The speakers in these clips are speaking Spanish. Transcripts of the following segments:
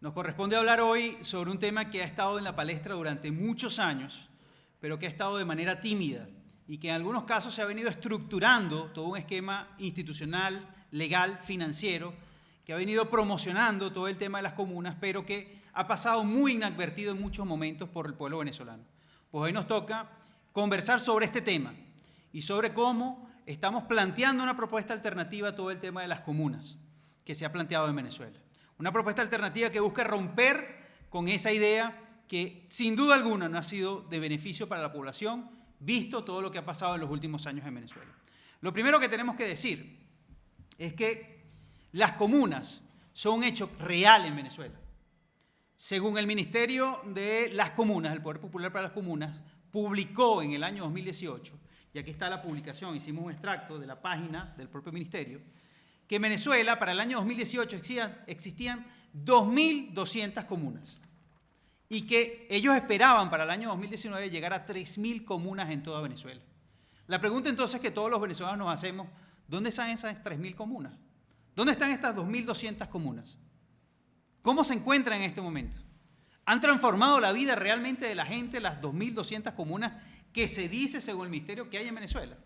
Nos corresponde hablar hoy sobre un tema que ha estado en la palestra durante muchos años, pero que ha estado de manera tímida y que en algunos casos se ha venido estructurando todo un esquema institucional, legal, financiero, que ha venido promocionando todo el tema de las comunas, pero que ha pasado muy inadvertido en muchos momentos por el pueblo venezolano. Pues hoy nos toca conversar sobre este tema y sobre cómo estamos planteando una propuesta alternativa a todo el tema de las comunas que se ha planteado en Venezuela. Una propuesta alternativa que busca romper con esa idea que sin duda alguna no ha sido de beneficio para la población, visto todo lo que ha pasado en los últimos años en Venezuela. Lo primero que tenemos que decir es que las comunas son un hecho real en Venezuela. Según el Ministerio de las Comunas, el Poder Popular para las Comunas, publicó en el año 2018, y aquí está la publicación, hicimos un extracto de la página del propio ministerio, que en Venezuela para el año 2018 existían 2.200 comunas y que ellos esperaban para el año 2019 llegar a 3.000 comunas en toda Venezuela. La pregunta entonces que todos los venezolanos nos hacemos, ¿dónde están esas 3.000 comunas? ¿Dónde están estas 2.200 comunas? ¿Cómo se encuentran en este momento? ¿Han transformado la vida realmente de la gente las 2.200 comunas que se dice, según el ministerio, que hay en Venezuela?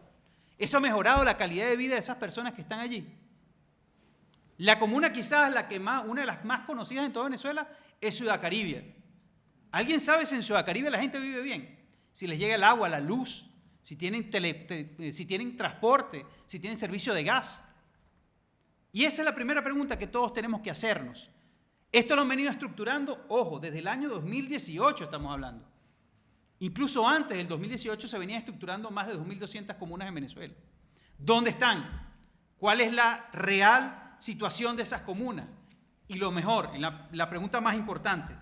¿Eso ha mejorado la calidad de vida de esas personas que están allí? La comuna quizás una de las más conocidas en toda Venezuela es Ciudad Caribe. ¿Alguien sabe si en Ciudad Caribe la gente vive bien? Si les llega el agua, la luz, si tienen transporte, si tienen servicio de gas. Y esa es la primera pregunta que todos tenemos que hacernos. Esto lo han venido estructurando, ojo, desde el año 2018 estamos hablando. Incluso antes del 2018 se venía estructurando más de 2.200 comunas en Venezuela. ¿Dónde están? ¿Cuál es la real situación de esas comunas? Y lo mejor, la pregunta más importante,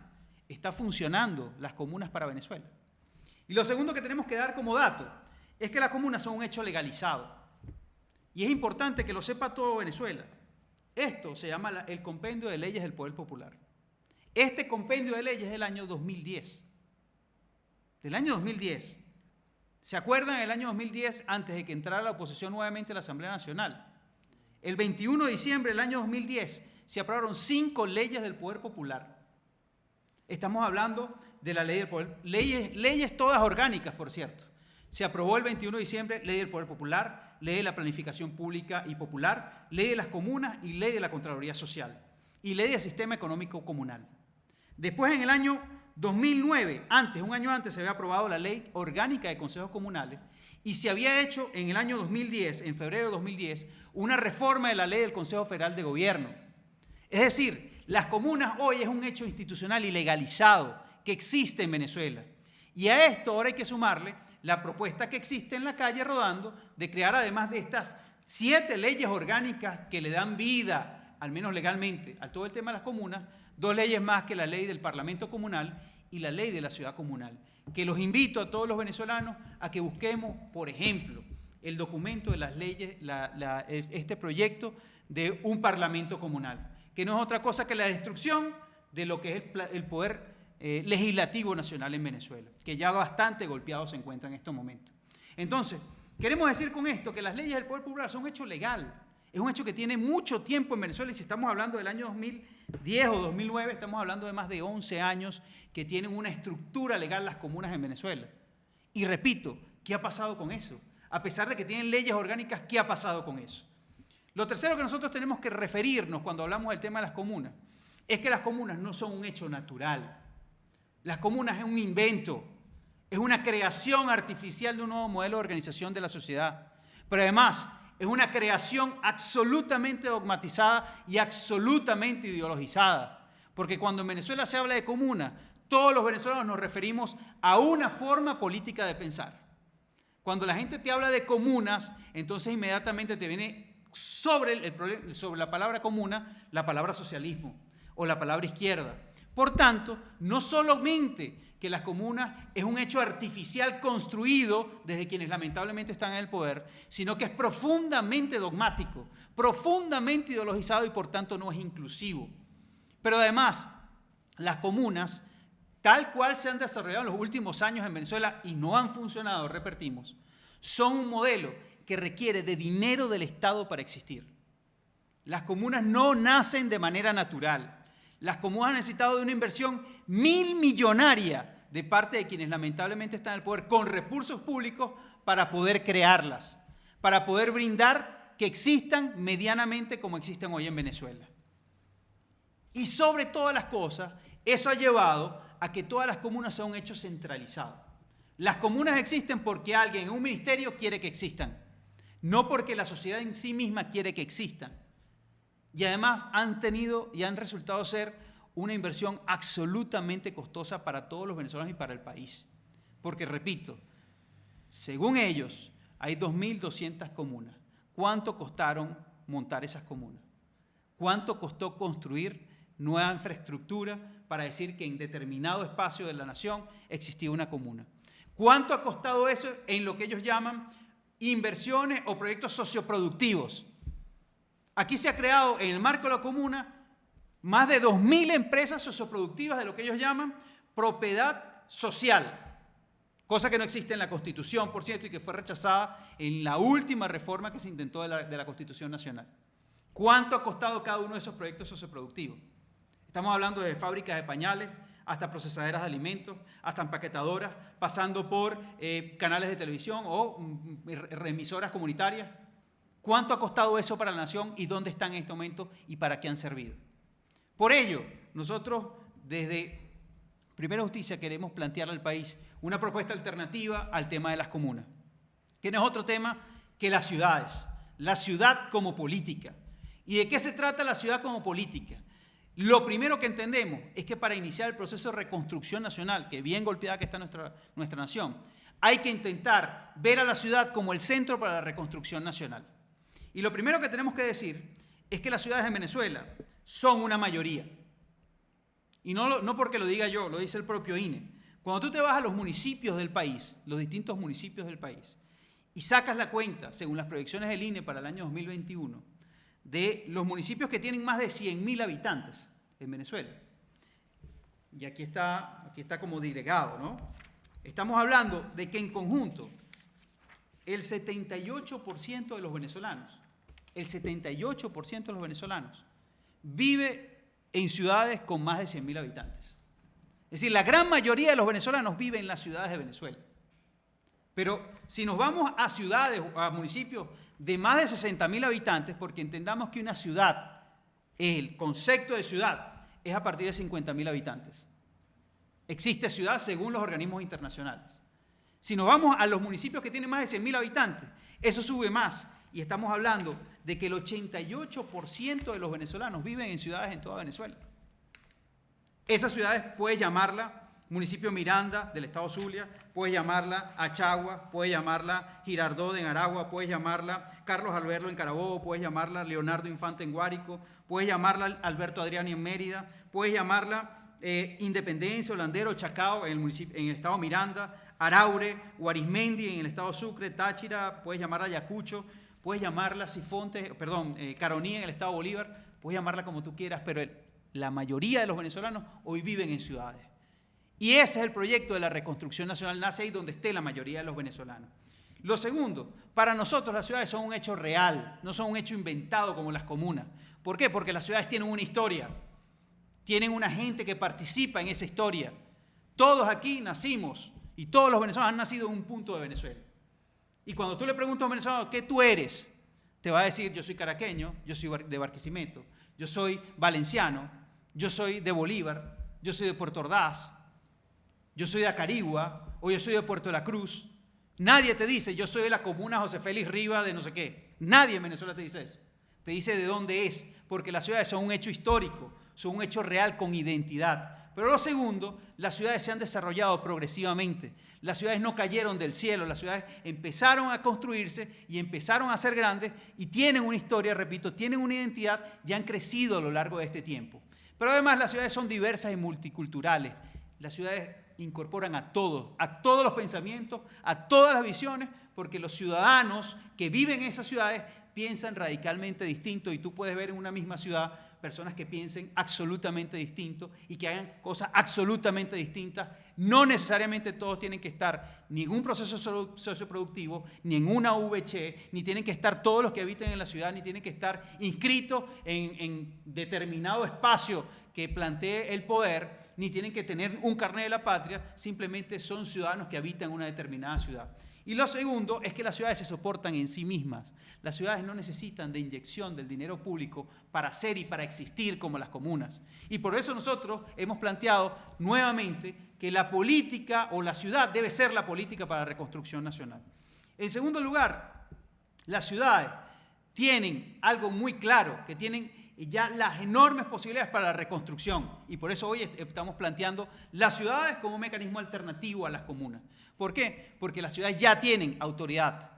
¿está funcionando las comunas para Venezuela? Y lo segundo que tenemos que dar como dato es que las comunas son un hecho legalizado. Y es importante que lo sepa todo Venezuela. Esto se llama el Compendio de Leyes del Poder Popular. Este compendio de leyes es del año 2010. Del año 2010. ¿Se acuerdan el año 2010, antes de que entrara la oposición nuevamente a la Asamblea Nacional? El 21 de diciembre del año 2010 se aprobaron 5 leyes del Poder Popular. Estamos hablando de la ley del Poder, leyes todas orgánicas, por cierto. Se aprobó el 21 de diciembre ley del Poder Popular, ley de la planificación pública y popular, ley de las comunas y ley de la Contraloría Social y ley del sistema económico comunal. Después, en el año 2009, un año antes, se había aprobado la ley orgánica de consejos comunales y se había hecho en el año 2010, en febrero de 2010, una reforma de la ley del Consejo Federal de Gobierno. Es decir, las comunas hoy es un hecho institucional y legalizado que existe en Venezuela. Y a esto ahora hay que sumarle la propuesta que existe en la calle rodando de crear, además de estas 7 leyes orgánicas que le dan vida, al menos legalmente, a todo el tema de las comunas, 2 leyes más, que la ley del Parlamento Comunal y la ley de la Ciudad Comunal, que los invito a todos los venezolanos a que busquemos, por ejemplo, el documento de las leyes, este proyecto de un Parlamento Comunal, que no es otra cosa que la destrucción de lo que es el poder legislativo nacional en Venezuela, que ya bastante golpeado se encuentra en estos momentos. Entonces, queremos decir con esto que las leyes del Poder Popular son un hecho legal, es un hecho que tiene mucho tiempo en Venezuela, y si estamos hablando del año 2010 o 2009, estamos hablando de más de 11 años que tienen una estructura legal las comunas en Venezuela. Y repito, ¿qué ha pasado con eso? A pesar de que tienen leyes orgánicas, ¿qué ha pasado con eso? Lo tercero que nosotros tenemos que referirnos cuando hablamos del tema de las comunas es que las comunas no son un hecho natural. Las comunas es un invento, es una creación artificial de un nuevo modelo de organización de la sociedad. Pero además, es una creación absolutamente dogmatizada y absolutamente ideologizada. Porque cuando en Venezuela se habla de comuna, todos los venezolanos nos referimos a una forma política de pensar. Cuando la gente te habla de comunas, entonces inmediatamente te viene sobre la palabra comuna la palabra socialismo o la palabra izquierda. Por tanto, no solamente que las comunas es un hecho artificial construido desde quienes lamentablemente están en el poder, sino que es profundamente dogmático, profundamente ideologizado y por tanto no es inclusivo. Pero además, las comunas, tal cual se han desarrollado en los últimos años en Venezuela y no han funcionado, repetimos, son un modelo que requiere de dinero del Estado para existir. Las comunas no nacen de manera natural. Las comunas han necesitado de una inversión millonaria de parte de quienes lamentablemente están en el poder con recursos públicos para poder crearlas, para poder brindar que existan medianamente como existen hoy en Venezuela. Y sobre todas las cosas, eso ha llevado a que todas las comunas sean un hecho centralizado. Las comunas existen porque alguien en un ministerio quiere que existan, no porque la sociedad en sí misma quiere que existan. Y además han tenido y han resultado ser una inversión absolutamente costosa para todos los venezolanos y para el país. Porque, repito, según ellos, hay 2.200 comunas. ¿Cuánto costaron montar esas comunas? ¿Cuánto costó construir nueva infraestructura para decir que en determinado espacio de la nación existía una comuna? ¿Cuánto ha costado eso en lo que ellos llaman inversiones o proyectos socioproductivos? Aquí se ha creado en el marco de la comuna más de 2.000 empresas socioproductivas de lo que ellos llaman propiedad social, cosa que no existe en la Constitución, por cierto, y que fue rechazada en la última reforma que se intentó de la Constitución Nacional. ¿Cuánto ha costado cada uno de esos proyectos socioproductivos? Estamos hablando de fábricas de pañales, hasta procesadoras de alimentos, hasta empaquetadoras, pasando por canales de televisión o emisoras comunitarias. ¿Cuánto ha costado eso para la nación y dónde están en este momento y para qué han servido? Por ello, nosotros desde Primera Justicia queremos plantear al país una propuesta alternativa al tema de las comunas, que no es otro tema que las ciudades, la ciudad como política. ¿Y de qué se trata la ciudad como política? Lo primero que entendemos es que para iniciar el proceso de reconstrucción nacional, que bien golpeada que está nuestra nación, hay que intentar ver a la ciudad como el centro para la reconstrucción nacional. Y lo primero que tenemos que decir es que las ciudades de Venezuela son una mayoría. Y no porque lo diga yo, lo dice el propio INE. Cuando tú te vas a los municipios del país, los distintos municipios del país, y sacas la cuenta, según las proyecciones del INE para el año 2021, de los municipios que tienen más de 100.000 habitantes en Venezuela. Y aquí está como disgregado, ¿no? Estamos hablando de que en conjunto el 78% de los venezolanos, vive en ciudades con más de 100.000 habitantes. Es decir, la gran mayoría de los venezolanos viven en las ciudades de Venezuela. Pero si nos vamos a ciudades o a municipios de más de 60.000 habitantes, porque entendamos que una ciudad, el concepto de ciudad, es a partir de 50.000 habitantes. Existe ciudad según los organismos internacionales. Si nos vamos a los municipios que tienen más de 100.000 habitantes, eso sube más. Y estamos hablando de que el 88% de los venezolanos viven en ciudades en toda Venezuela. Esas ciudades puedes llamarla municipio Miranda del estado Zulia, puedes llamarla Achagua, puedes llamarla Girardot en Aragua, puedes llamarla Carlos Alberto en Carabobo, puedes llamarla Leonardo Infante en Guárico, puedes llamarla Alberto Adriani en Mérida, puedes llamarla Independencia, Holandero, Chacao en el estado Miranda, Araure, Guarismendi en el estado Sucre, Táchira, puedes llamarla Ayacucho, puedes llamarla Caroní en el estado Bolívar, puedes llamarla como tú quieras, pero la mayoría de los venezolanos hoy viven en ciudades. Y ese es el proyecto de la reconstrucción nacional, nace ahí donde esté la mayoría de los venezolanos. Lo segundo, para nosotros las ciudades son un hecho real, no son un hecho inventado como las comunas. ¿Por qué? Porque las ciudades tienen una historia, tienen una gente que participa en esa historia. Todos aquí nacimos y todos los venezolanos han nacido en un punto de Venezuela. Y cuando tú le preguntas a un venezolano, ¿qué tú eres? Te va a decir, yo soy caraqueño, yo soy de Barquisimeto, yo soy valenciano, yo soy de Bolívar, yo soy de Puerto Ordaz, yo soy de Acarigua o yo soy de Puerto La Cruz. Nadie te dice, yo soy de la comuna José Félix Riva de no sé qué. Nadie en Venezuela te dice eso. Te dice de dónde es, porque las ciudades son un hecho histórico, son un hecho real con identidad. Pero lo segundo, las ciudades se han desarrollado progresivamente. Las ciudades no cayeron del cielo, las ciudades empezaron a construirse y empezaron a ser grandes y tienen una historia, repito, tienen una identidad y han crecido a lo largo de este tiempo. Pero además las ciudades son diversas y multiculturales. Las ciudades incorporan a todos los pensamientos, a todas las visiones, porque los ciudadanos que viven en esas ciudades piensan radicalmente distinto y tú puedes ver en una misma ciudad personas que piensen absolutamente distinto y que hagan cosas absolutamente distintas. No necesariamente todos tienen que estar ni en un proceso socioproductivo, ni en una VC, ni tienen que estar todos los que habiten en la ciudad, ni tienen que estar inscritos en determinado espacio que plantee el poder, ni tienen que tener un carnet de la patria, simplemente son ciudadanos que habitan una determinada ciudad. Y lo segundo es que las ciudades se soportan en sí mismas. Las ciudades no necesitan de inyección del dinero público para ser y para existir como las comunas. Y por eso nosotros hemos planteado nuevamente que la política o la ciudad debe ser la política para la reconstrucción nacional. En segundo lugar, las ciudades tienen algo muy claro, que tienen ya las enormes posibilidades para la reconstrucción. Y por eso hoy estamos planteando las ciudades como un mecanismo alternativo a las comunas. ¿Por qué? Porque las ciudades ya tienen autoridad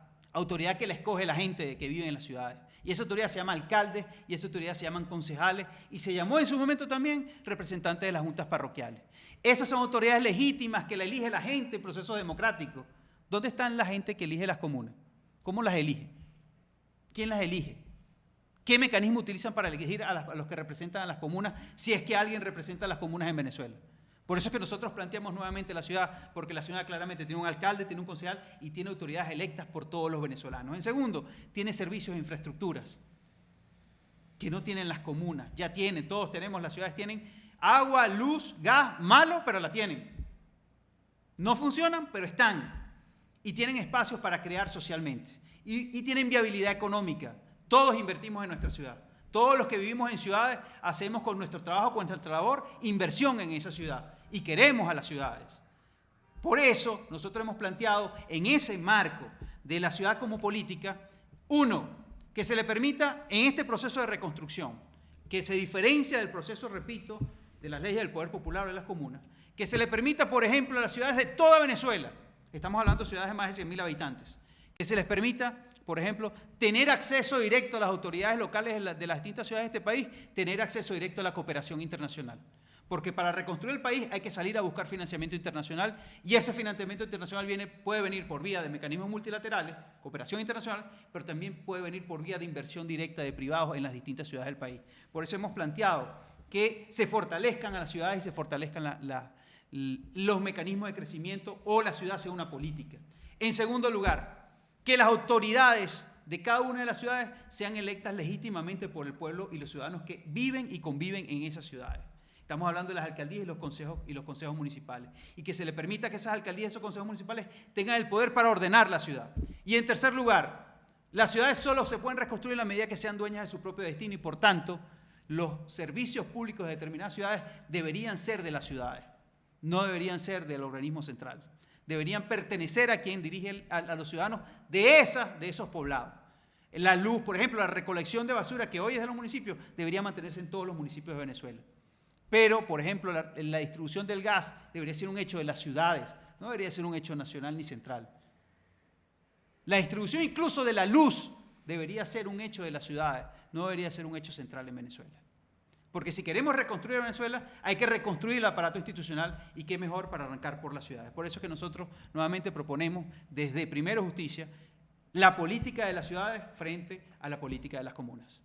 que la escoge la gente que vive en las ciudades. Y esa autoridad se llama alcaldes, y esa autoridad se llaman concejales, y se llamó en su momento también representantes de las juntas parroquiales. Esas son autoridades legítimas que la elige la gente en procesos democráticos. ¿Dónde están la gente que elige las comunas? ¿Cómo las elige? ¿Quién las elige? ¿Qué mecanismo utilizan para elegir a los que representan a las comunas, si es que alguien representa a las comunas en Venezuela? Por eso es que nosotros planteamos nuevamente la ciudad, porque la ciudad claramente tiene un alcalde, tiene un concejal y tiene autoridades electas por todos los venezolanos. En segundo, tiene servicios e infraestructuras que no tienen las comunas. Ya tienen, todos tenemos, las ciudades tienen agua, luz, gas, malo, pero la tienen. No funcionan, pero están. Y tienen espacios para crear socialmente. Y tienen viabilidad económica. Todos invertimos en nuestra ciudad. Todos los que vivimos en ciudades hacemos con nuestro trabajo, con nuestra labor, inversión en esa ciudad. Y queremos a las ciudades. Por eso nosotros hemos planteado en ese marco de la ciudad como política, uno, que se le permita en este proceso de reconstrucción, que se diferencia del proceso, repito, de las leyes del poder popular o de las comunas, que se le permita, por ejemplo, a las ciudades de toda Venezuela, estamos hablando de ciudades de más de 100.000 habitantes, que se les permita, por ejemplo, tener acceso directo a las autoridades locales de las distintas ciudades de este país, tener acceso directo a la cooperación internacional. Porque para reconstruir el país hay que salir a buscar financiamiento internacional y ese financiamiento internacional puede venir por vía de mecanismos multilaterales, cooperación internacional, pero también puede venir por vía de inversión directa de privados en las distintas ciudades del país. Por eso hemos planteado que se fortalezcan a las ciudades y se fortalezcan los mecanismos de crecimiento o la ciudad sea una política. En segundo lugar, que las autoridades de cada una de las ciudades sean electas legítimamente por el pueblo y los ciudadanos que viven y conviven en esas ciudades. Estamos hablando de las alcaldías y los consejos municipales. Y que se le permita que esas alcaldías y esos consejos municipales tengan el poder para ordenar la ciudad. Y en tercer lugar, las ciudades solo se pueden reconstruir en la medida que sean dueñas de su propio destino y por tanto, los servicios públicos de determinadas ciudades deberían ser de las ciudades, no deberían ser del organismo central. Deberían pertenecer a quien dirige a los ciudadanos de esos poblados. La luz, por ejemplo, la recolección de basura que hoy es de los municipios, debería mantenerse en todos los municipios de Venezuela. Pero, por ejemplo, la distribución del gas debería ser un hecho de las ciudades, no debería ser un hecho nacional ni central. La distribución incluso de la luz debería ser un hecho de las ciudades, no debería ser un hecho central en Venezuela. Porque si queremos reconstruir Venezuela, hay que reconstruir el aparato institucional y qué mejor para arrancar por las ciudades. Por eso es que nosotros nuevamente proponemos desde Primero Justicia la política de las ciudades frente a la política de las comunas.